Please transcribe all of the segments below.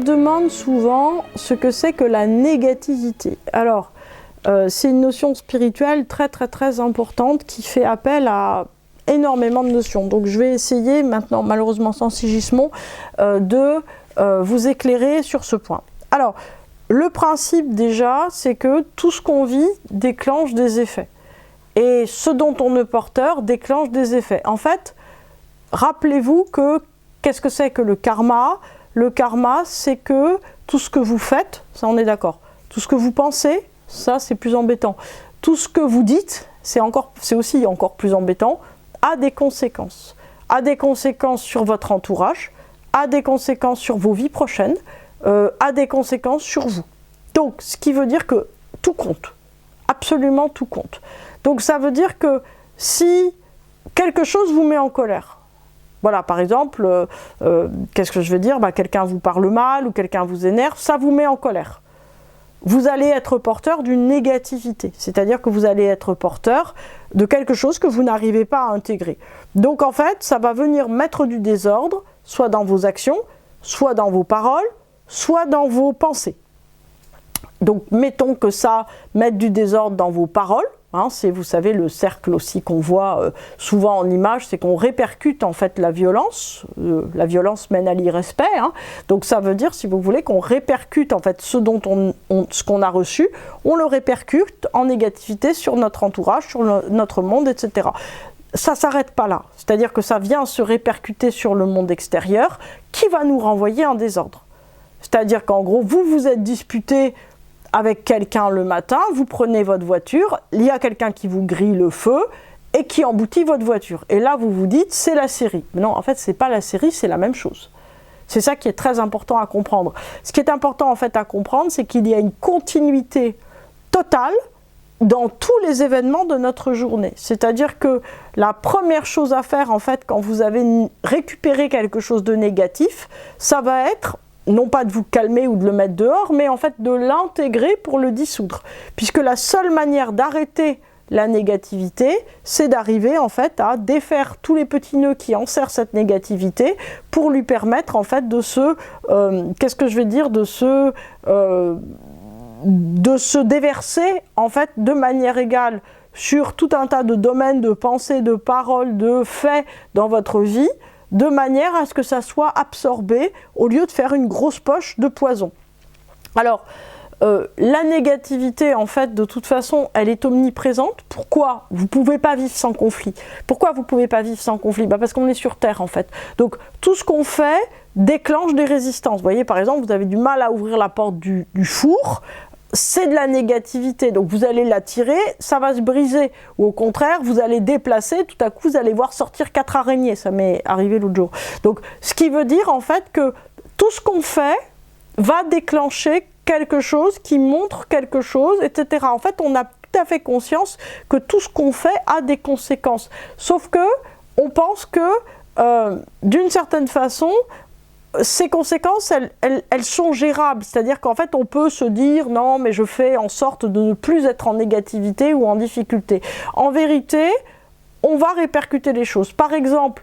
demande souvent ce que c'est que la négativité. Alors, c'est une notion spirituelle très importante qui fait appel à énormément de notions. Donc je vais essayer maintenant, malheureusement sans sigismond, de vous éclairer sur ce point. Alors, le principe déjà, c'est que tout ce qu'on vit déclenche des effets. Et ce dont on est porteur déclenche des effets. En fait, rappelez-vous que, qu'est-ce que c'est que le karma ? Le karma, c'est que tout ce que vous faites, ça on est d'accord, tout ce que vous pensez, ça c'est plus embêtant. Tout ce que vous dites, c'est aussi encore plus embêtant, a des conséquences. A des conséquences sur votre entourage, a des conséquences sur vos vies prochaines, a des conséquences sur vous. Donc, ce qui veut dire que tout compte. Absolument tout compte. Donc, ça veut dire que si quelque chose vous met en colère, voilà, par exemple, qu'est-ce que je veux dire ? Quelqu'un vous parle mal ou quelqu'un vous énerve, ça vous met en colère. Vous allez être porteur d'une négativité, c'est-à-dire que vous allez être porteur de quelque chose que vous n'arrivez pas à intégrer. Donc en fait, ça va venir mettre du désordre, soit dans vos actions, soit dans vos paroles, soit dans vos pensées. Donc mettons que ça mette du désordre dans vos paroles, hein, c'est, vous savez, le cercle aussi qu'on voit souvent en image, c'est qu'on répercute en fait la violence mène à l'irrespect, hein. Donc ça veut dire, si vous voulez, qu'on répercute en fait ce qu'on a reçu, on le répercute en négativité sur notre entourage, sur notre monde, etc. Ça ne s'arrête pas là, c'est-à-dire que ça vient se répercuter sur le monde extérieur qui va nous renvoyer un désordre. C'est-à-dire qu'en gros, vous vous êtes disputé avec quelqu'un le matin, vous prenez votre voiture, il y a quelqu'un qui vous grille le feu et qui emboutit votre voiture. Et là, vous vous dites, c'est la série. Mais non, en fait, ce n'est pas la série, c'est la même chose. C'est ça qui est très important à comprendre. Ce qui est important en fait à comprendre, c'est qu'il y a une continuité totale dans tous les événements de notre journée. C'est-à-dire que la première chose à faire, en fait, quand vous avez récupéré quelque chose de négatif, ça va être non pas de vous calmer ou de le mettre dehors, mais en fait de l'intégrer pour le dissoudre. Puisque la seule manière d'arrêter la négativité, c'est d'arriver en fait à défaire tous les petits nœuds qui enserrent cette négativité pour lui permettre en fait de se, de se déverser en fait de manière égale sur tout un tas de domaines de pensée, de paroles, de faits dans votre vie, de manière à ce que ça soit absorbé au lieu de faire une grosse poche de poison. Alors, la négativité, en fait, de toute façon, elle est omniprésente. Pourquoi vous ne pouvez pas vivre sans conflit ? Pourquoi vous ne pouvez pas vivre sans conflit ? Parce qu'on est sur Terre, en fait. Donc, tout ce qu'on fait déclenche des résistances. Vous voyez, par exemple, vous avez du mal à ouvrir la porte du four, c'est de la négativité, donc vous allez la tirer, ça va se briser, ou au contraire, vous allez déplacer, tout à coup, vous allez voir sortir 4 araignées, ça m'est arrivé l'autre jour. Donc, ce qui veut dire, en fait, que tout ce qu'on fait va déclencher quelque chose qui montre quelque chose, etc. En fait, on a tout à fait conscience que tout ce qu'on fait a des conséquences. Sauf que, on pense que, d'une certaine façon, ces conséquences, elles sont gérables. C'est-à-dire qu'en fait, on peut se dire « Non, mais je fais en sorte de ne plus être en négativité ou en difficulté ». En vérité, on va répercuter les choses. Par exemple,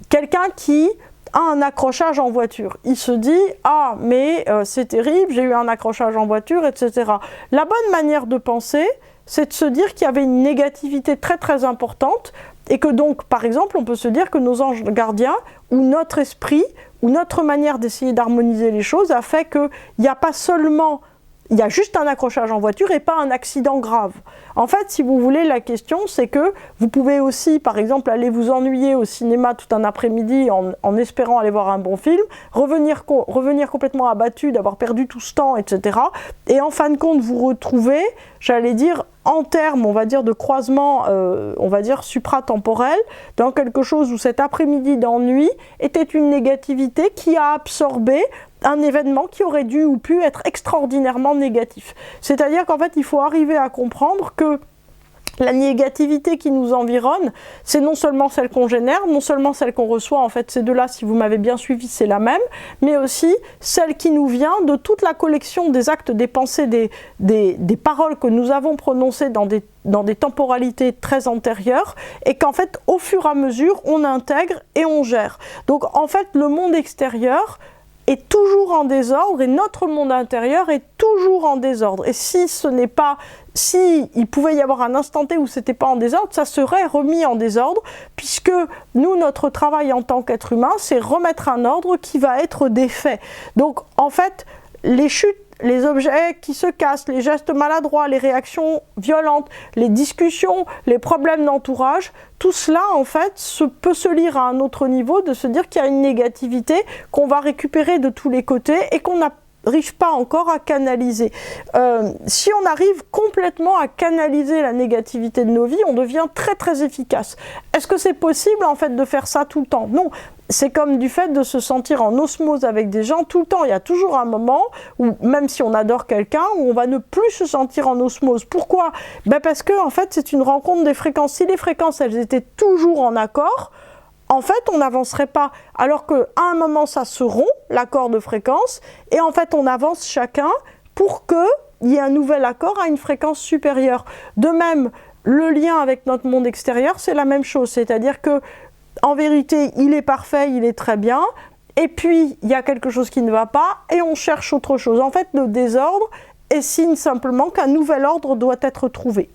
quelqu'un qui a un accrochage en voiture. Il se dit « Ah, mais c'est terrible, j'ai eu un accrochage en voiture, etc. » La bonne manière de penser, c'est de se dire qu'il y avait une négativité très importante et que donc, par exemple, on peut se dire que nos anges gardiens ou notre esprit ou notre manière d'essayer d'harmoniser les choses a fait qu'il n'y a pas seulement, il y a juste un accrochage en voiture et pas un accident grave. En fait, si vous voulez, la question, c'est que vous pouvez aussi, par exemple, aller vous ennuyer au cinéma tout un après-midi en espérant aller voir un bon film, revenir complètement abattu d'avoir perdu tout ce temps, etc. Et en fin de compte, vous retrouvez, j'allais dire, en termes, on va dire, de croisement, on va dire, supratemporel, dans quelque chose où cet après-midi d'ennui était une négativité qui a absorbé un événement qui aurait dû ou pu être extraordinairement négatif. C'est-à-dire qu'en fait, il faut arriver à comprendre que la négativité qui nous environne, c'est non seulement celle qu'on génère, non seulement celle qu'on reçoit, en fait ces deux-là, si vous m'avez bien suivi, c'est la même, mais aussi celle qui nous vient de toute la collection des actes, des pensées, des paroles que nous avons prononcées dans des temporalités très antérieures, et qu'en fait, au fur et à mesure, on intègre et on gère. Donc en fait, le monde extérieur est toujours en désordre et notre monde intérieur est toujours en désordre. Et si ce n'est pas, si il pouvait y avoir un instant T où c'était pas en désordre, ça serait remis en désordre, puisque nous, notre travail en tant qu'être humain, c'est remettre un ordre qui va être défait. Donc en fait, les chutes, les objets qui se cassent, les gestes maladroits, les réactions violentes, les discussions, les problèmes d'entourage, tout cela en fait peut se lire à un autre niveau, de se dire qu'il y a une négativité qu'on va récupérer de tous les côtés et qu'on n'arrive pas encore à canaliser. Si on arrive complètement à canaliser la négativité de nos vies, on devient très très efficace. Est-ce que c'est possible en fait de faire ça tout le temps? Non. C'est comme du fait de se sentir en osmose avec des gens tout le temps. Il y a toujours un moment où, même si on adore quelqu'un, où on va ne plus se sentir en osmose. Pourquoi? Parce que en fait, c'est une rencontre des fréquences. Si les fréquences, elles étaient toujours en accord, en fait, on n'avancerait pas. Alors qu'à un moment, ça se rompt, l'accord de fréquence, et en fait, on avance chacun pour qu'il y ait un nouvel accord à une fréquence supérieure. De même, le lien avec notre monde extérieur, c'est la même chose. C'est-à-dire que en vérité, il est parfait, il est très bien, et puis il y a quelque chose qui ne va pas, et on cherche autre chose. En fait, le désordre est signe simplement qu'un nouvel ordre doit être trouvé.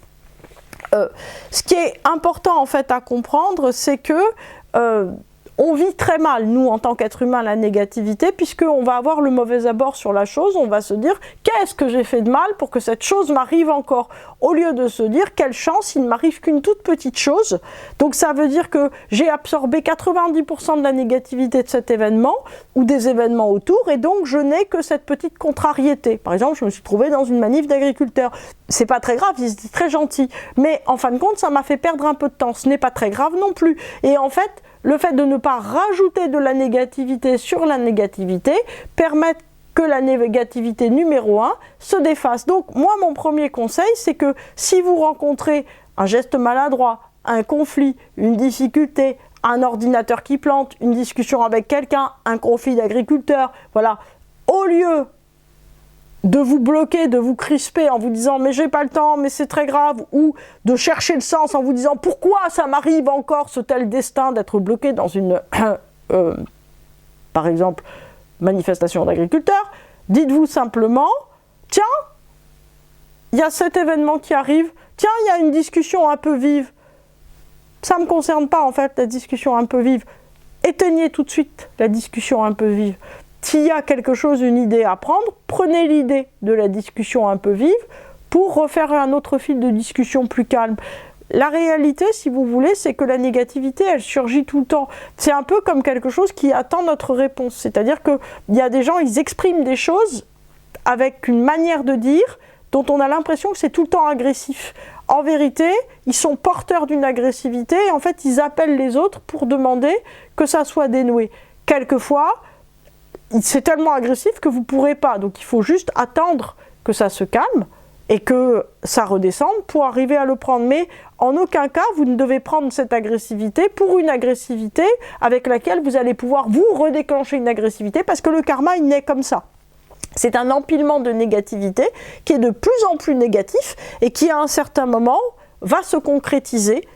Ce qui est important en fait à comprendre, c'est que on vit très mal, nous, en tant qu'être humain, la négativité, puisqu'on va avoir le mauvais abord sur la chose, on va se dire « Qu'est-ce que j'ai fait de mal pour que cette chose m'arrive encore ?» Au lieu de se dire « Quelle chance, il ne m'arrive qu'une toute petite chose. » Donc ça veut dire que j'ai absorbé 90% de la négativité de cet événement, ou des événements autour, et donc je n'ai que cette petite contrariété. Par exemple, je me suis trouvée dans une manif d'agriculteurs. C'est pas très grave, ils étaient très gentils. Mais en fin de compte, ça m'a fait perdre un peu de temps. Ce n'est pas très grave non plus. Et en fait, le fait de ne pas rajouter de la négativité sur la négativité permet que la négativité numéro 1 se défasse. Donc moi, mon premier conseil, c'est que si vous rencontrez un geste maladroit, un conflit, une difficulté, un ordinateur qui plante, une discussion avec quelqu'un, un conflit d'agriculteurs, voilà, au lieu de vous bloquer, de vous crisper en vous disant « mais j'ai pas le temps, mais c'est très grave » ou de chercher le sens en vous disant « pourquoi ça m'arrive encore ce tel destin d'être bloqué dans une, par exemple, manifestation d'agriculteurs », dites-vous simplement « tiens, il y a cet événement qui arrive, tiens, il y a une discussion un peu vive, ça ne me concerne pas en fait la discussion un peu vive, éteignez tout de suite la discussion un peu vive. » S'il y a quelque chose, une idée à prendre, prenez l'idée de la discussion un peu vive pour refaire un autre fil de discussion plus calme. La réalité, si vous voulez, c'est que la négativité, elle surgit tout le temps. C'est un peu comme quelque chose qui attend notre réponse. C'est-à-dire qu'il y a des gens, ils expriment des choses avec une manière de dire dont on a l'impression que c'est tout le temps agressif. En vérité, ils sont porteurs d'une agressivité et en fait, ils appellent les autres pour demander que ça soit dénoué. Quelquefois, c'est tellement agressif que vous ne pourrez pas. Donc il faut juste attendre que ça se calme et que ça redescende pour arriver à le prendre. Mais en aucun cas, vous ne devez prendre cette agressivité pour une agressivité avec laquelle vous allez pouvoir vous redéclencher une agressivité parce que le karma, il naît comme ça. C'est un empilement de négativité qui est de plus en plus négatif et qui, à un certain moment, va se concrétiser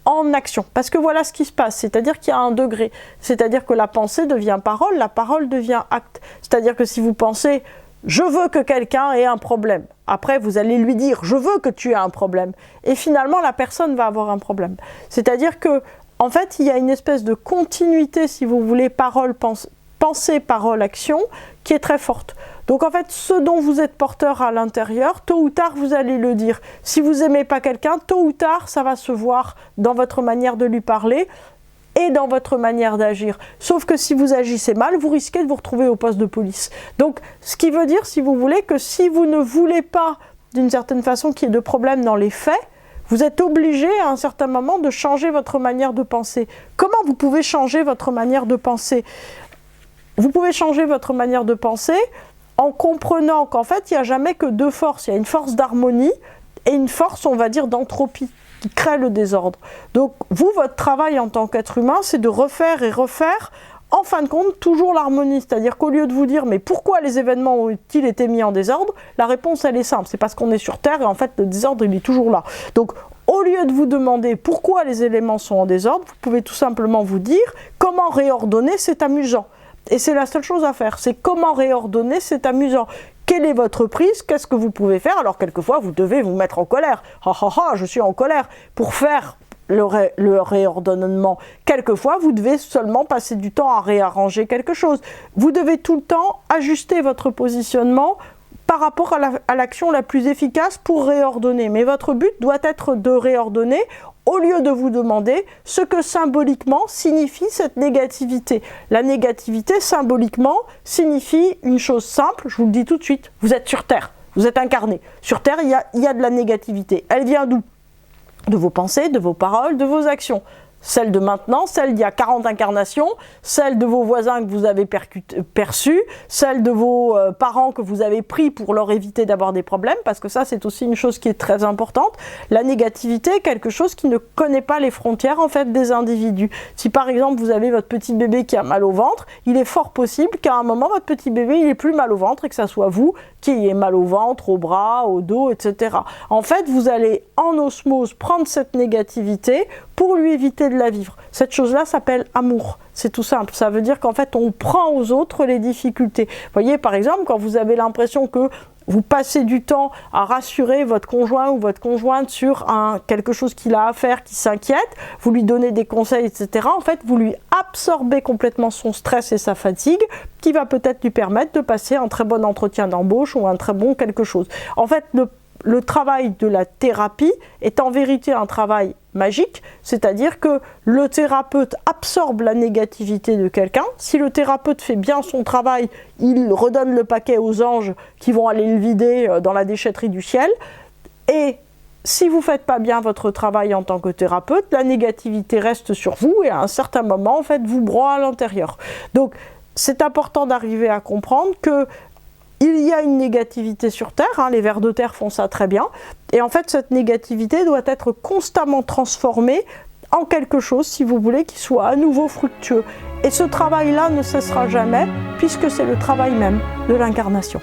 en action. Parce que voilà ce qui se passe, c'est-à-dire qu'il y a un degré. C'est-à-dire que la pensée devient parole, la parole devient acte. C'est-à-dire que si vous pensez « je veux que quelqu'un ait un problème », après vous allez lui dire « je veux que tu aies un problème ». Et finalement, la personne va avoir un problème. C'est-à-dire que, en fait, il y a une espèce de continuité, si vous voulez, parole, pensée, parole, action, qui est très forte. Donc en fait, ce dont vous êtes porteur à l'intérieur, tôt ou tard, vous allez le dire. Si vous n'aimez pas quelqu'un, tôt ou tard, ça va se voir dans votre manière de lui parler et dans votre manière d'agir. Sauf que si vous agissez mal, vous risquez de vous retrouver au poste de police. Donc, ce qui veut dire, si vous voulez, que si vous ne voulez pas, d'une certaine façon, qu'il y ait de problème dans les faits, vous êtes obligé, à un certain moment, de changer votre manière de penser. Comment vous pouvez changer votre manière de penser ? Vous pouvez changer votre manière de penser en comprenant qu'en fait, il n'y a jamais que deux forces. Il y a une force d'harmonie et une force, on va dire, d'entropie qui crée le désordre. Donc, vous, votre travail en tant qu'être humain, c'est de refaire et refaire, en fin de compte, toujours l'harmonie. C'est-à-dire qu'au lieu de vous dire « mais pourquoi les événements ont-ils été mis en désordre ?» La réponse, elle est simple. C'est parce qu'on est sur Terre et en fait, le désordre, il est toujours là. Donc, au lieu de vous demander pourquoi les éléments sont en désordre, vous pouvez tout simplement vous dire « comment réordonner, c'est amusant ». Et c'est la seule chose à faire. C'est comment réordonner, c'est amusant. Quelle est votre prise? Qu'est-ce que vous pouvez faire? Alors quelquefois, vous devez vous mettre en colère. Ha ha ha, je suis en colère. Pour faire le réordonnement, quelquefois, vous devez seulement passer du temps à réarranger quelque chose. Vous devez tout le temps ajuster votre positionnement par rapport à l'action la plus efficace pour réordonner. Mais votre but doit être de réordonner au lieu de vous demander ce que symboliquement signifie cette négativité. La négativité, symboliquement, signifie une chose simple, je vous le dis tout de suite, vous êtes sur Terre, vous êtes incarné. Sur Terre, il y a de la négativité. Elle vient d'où? De vos pensées, de vos paroles, de vos actions. Celle de maintenant, celle d'il y a 40 incarnations, celle de vos voisins que vous avez perçus, celle de vos parents que vous avez pris pour leur éviter d'avoir des problèmes, parce que ça c'est aussi une chose qui est très importante. La négativité est quelque chose qui ne connaît pas les frontières en fait des individus. Si par exemple vous avez votre petit bébé qui a mal au ventre, il est fort possible qu'à un moment votre petit bébé il ait plus mal au ventre et que ça soit vous qui ayez mal au ventre, au bras, au dos, etc. En fait vous allez en osmose prendre cette négativité pour lui éviter de la vivre. Cette chose-là s'appelle amour. C'est tout simple. Ça veut dire qu'en fait, on prend aux autres les difficultés. Vous voyez, par exemple, quand vous avez l'impression que vous passez du temps à rassurer votre conjoint ou votre conjointe sur quelque chose qu'il a à faire, qui s'inquiète, vous lui donnez des conseils, etc. En fait, vous lui absorbez complètement son stress et sa fatigue, qui va peut-être lui permettre de passer un très bon entretien d'embauche ou un très bon quelque chose. En fait, le travail de la thérapie est en vérité un travail magique, c'est-à-dire que le thérapeute absorbe la négativité de quelqu'un. Si le thérapeute fait bien son travail, il redonne le paquet aux anges qui vont aller le vider dans la déchetterie du ciel. Et si vous ne faites pas bien votre travail en tant que thérapeute, la négativité reste sur vous et à un certain moment, en fait, vous broie à l'intérieur. Donc, c'est important d'arriver à comprendre que il y a une négativité sur Terre, les vers de terre font ça très bien, et en fait cette négativité doit être constamment transformée en quelque chose, si vous voulez, qui soit à nouveau fructueux. Et ce travail-là ne cessera jamais, puisque c'est le travail même de l'incarnation.